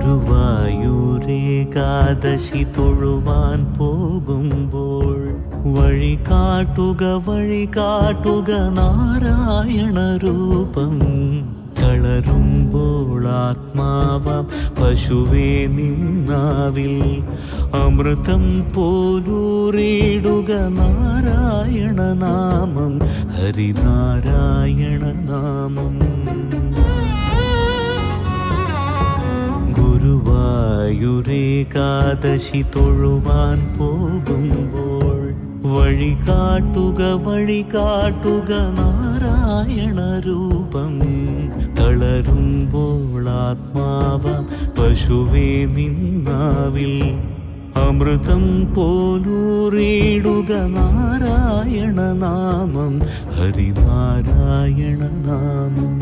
ഗുരുവായൂരേകാദശി തൊഴുവാൻ പോകുമ്പോൾ വഴി കാട്ടുക നാരായണ രൂപം. തളരുമ്പോൾ ആത്മാവാം പശുവേ നിന്നാവിൽ അമൃതം പോലൂറിടുക നാരായണ നാമം, ഹരിനാരായണ നാമം. ഗുരുവായൂരേകാദശി തൊഴുവാൻ പോകുമ്പോൾ വഴി കാട്ടുക നാരായണ രൂപം. തളരുമ്പോൾ ആത്മാവാം പശുവേ നിന്നാവിൽ അമൃതം പോലൂറിടുക നാരായണ നാമം, ഹരിനാരായണ നാമം.